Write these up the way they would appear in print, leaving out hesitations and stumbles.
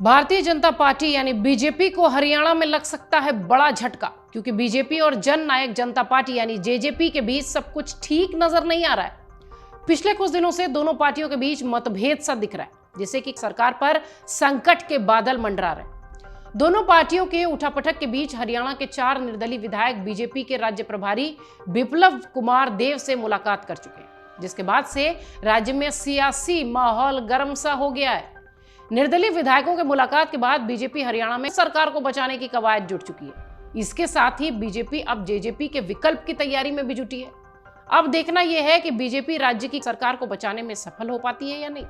Bharatiya Janata party यानी BJP को हरियाणा में लग सकता है बड़ा झटका, क्योंकि बीजेपी और जन नायक जनता पार्टी यानी जेजेपी के बीच सब कुछ ठीक नजर नहीं आ रहा है। पिछले कुछ दिनों से दोनों पार्टियों के बीच मतभेद सा दिख रहा है, जिससे कि सरकार पर संकट के बादल मंडरा रहे हैं। दोनों पार्टियों के उठापटक के बीच हरियाणा के 4 निर्दलीय विधायक बीजेपी के राज्य प्रभारी बिप्लब कुमार देव से मुलाकात कर चुके हैं, जिसके बाद से राज्य में सियासी माहौल गर्म सा हो गया है। निर्दलीय विधायकों के मुलाकात के बाद बीजेपी हरियाणा में सरकार को बचाने की कवायद जुट चुकी है। इसके साथ ही बीजेपी अब जेजेपी के विकल्प की तैयारी में भी जुटी है। अब देखना यह है कि बीजेपी राज्य की सरकार को बचाने में सफल हो पाती है या नहीं।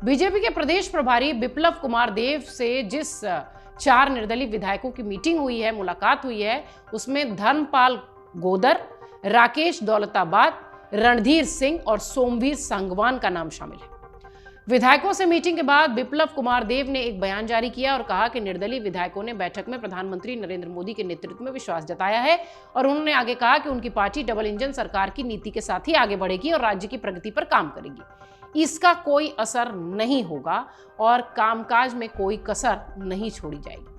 बीजेपी के प्रदेश प्रभारी बिप्लब कुमार देव से जिस 4 निर्दलीय विधायकों की मीटिंग हुई है, मुलाकात हुई है, उसमें धर्मपाल गोदर, राकेश दौलताबाद, रणधीर सिंह और सोमवीर सांगवान का नाम शामिल है। विधायकों से मीटिंग के बाद बिप्लब कुमार देव ने एक बयान जारी किया और कहा कि निर्दलीय विधायकों ने बैठक में प्रधानमंत्री नरेंद्र मोदी के नेतृत्व में विश्वास जताया है और उन्होंने आगे कहा कि उनकी पार्टी डबल इंजन सरकार की नीति के साथ ही आगे बढ़ेगी और राज्य की प्रगति पर काम करेगी। इसका कोई असर नहीं होगा और कामकाज में कोई कसर नहीं छोड़ी जाएगी।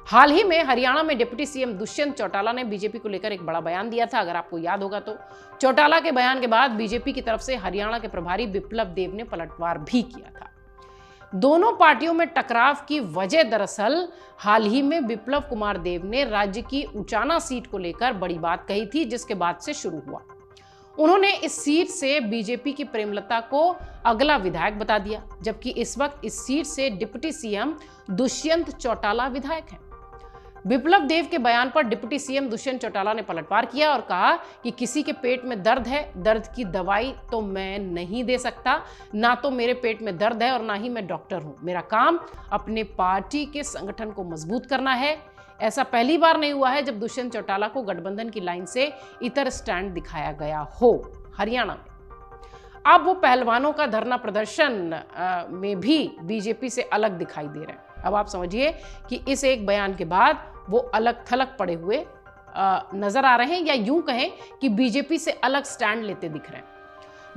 हाल ही में हरियाणा में डिप्टी सीएम दुष्यंत चौटाला ने बीजेपी को लेकर एक बड़ा बयान दिया था, अगर आपको याद होगा तो। चौटाला के बयान के बाद बीजेपी की तरफ से हरियाणा के प्रभारी बिप्लब देव ने पलटवार भी किया था। दोनों पार्टियों में टकराव की वजह दरअसल हाल ही में बिप्लब कुमार देव ने राज्य की उचाना सीट को लेकर बड़ी बात कही थी, जिसके बाद से शुरू हुआ। उन्होंने इस सीट से बीजेपी की प्रेमलता को अगला विधायक बता दिया, जबकि इस वक्त इस सीट से डिप्टी सीएम दुष्यंत चौटाला विधायक हैं। बिप्लब देव के बयान पर डिप्टी सीएम दुष्यंत चौटाला ने पलटवार किया और कहा कि किसी के पेट में दर्द है, दर्द की दवाई तो मैं नहीं दे सकता, ना तो मेरे पेट में दर्द है और ना ही मैं डॉक्टर हूं। मेरा काम अपने पार्टी के संगठन को मजबूत करना है। ऐसा पहली बार नहीं हुआ है जब दुष्यंत चौटाला को गठबंधन की लाइन से इतर स्टैंड दिखाया गया हो हरियाणा में। अब वो पहलवानों का धरना प्रदर्शन में भी बीजेपी से अलग दिखाई दे रहे हैं। अब आप समझिए कि इस एक बयान के बाद वो अलग थलग पड़े हुए नजर आ रहे हैं, या यूं कहें कि बीजेपी से अलग स्टैंड लेते दिख रहे हैं।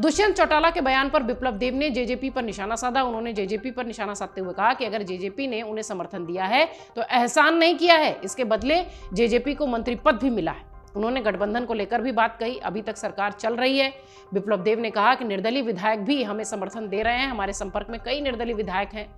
दुष्यंत चौटाला के बयान पर बिप्लब देव ने जेजेपी पर निशाना साधा। उन्होंने जेजेपी पर निशाना साधते हुए कहा कि अगर जेजेपी ने उन्हें समर्थन दिया है तो एहसान नहीं किया है, इसके बदले जेजेपी को मंत्री पद भी मिला है। उन्होंने गठबंधन को लेकर भी बात कही। अभी तक सरकार चल रही है। बिप्लब देव ने कहा कि निर्दलीय विधायक भी हमें समर्थन दे रहे हैं, हमारे संपर्क में कई निर्दलीय विधायक हैं।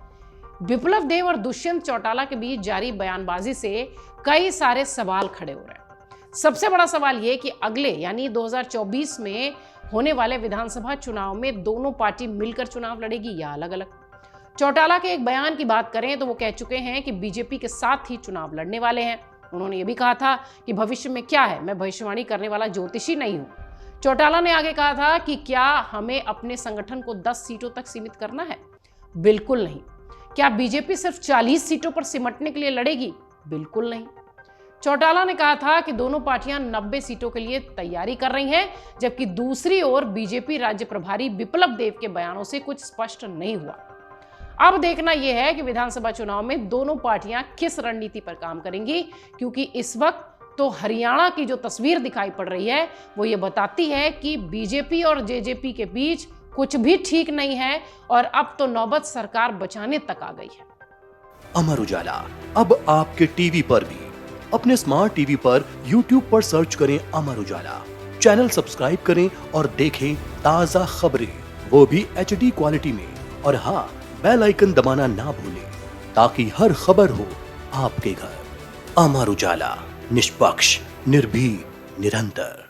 बिप्लब देव और दुष्यंत चौटाला के बीच जारी बयानबाजी से कई सारे सवाल खड़े हो रहे हैं। सबसे बड़ा सवाल यह कि अगले यानी 2024 में होने वाले विधानसभा चुनाव में दोनों पार्टी मिलकर चुनाव लड़ेगी या अलग अलग। चौटाला के एक बयान की बात करें तो वो कह चुके हैं कि बीजेपी के साथ ही चुनाव लड़ने वाले हैं। उन्होंने ये भी कहा था कि भविष्य में क्या है, मैं भविष्यवाणी करने वाला ज्योतिषी नहीं हूं। चौटाला ने आगे कहा था कि क्या हमें अपने संगठन को 10 सीटों तक सीमित करना है? बिल्कुल नहीं। क्या बीजेपी सिर्फ 40 सीटों पर सिमटने के लिए लड़ेगी? बिल्कुल नहीं। चौटाला ने कहा था कि दोनों पार्टियां 90 सीटों के लिए तैयारी कर रही हैं, जबकि दूसरी ओर बीजेपी राज्य प्रभारी बिप्लब देव के बयानों से कुछ स्पष्ट नहीं हुआ। अब देखना यह है कि विधानसभा चुनाव में दोनों पार्टियां किस रणनीति पर काम करेंगी, क्योंकि इस वक्त तो हरियाणा की जो तस्वीर दिखाई पड़ रही है वो ये बताती है कि बीजेपी और जेजेपी के बीच कुछ भी ठीक नहीं है और अब तो नौबत सरकार बचाने तक आ गई है। अमर उजाला अब आपके टीवी पर भी। अपने स्मार्ट टीवी पर YouTube पर सर्च करें अमर उजाला, चैनल सब्सक्राइब करें और देखें ताजा खबरें, वो भी HD क्वालिटी में। और हाँ, बेल आइकन दबाना ना भूलें ताकि हर खबर हो आपके घर। अमर उजाला, निष्पक्ष, निर्भीक, निरंतर।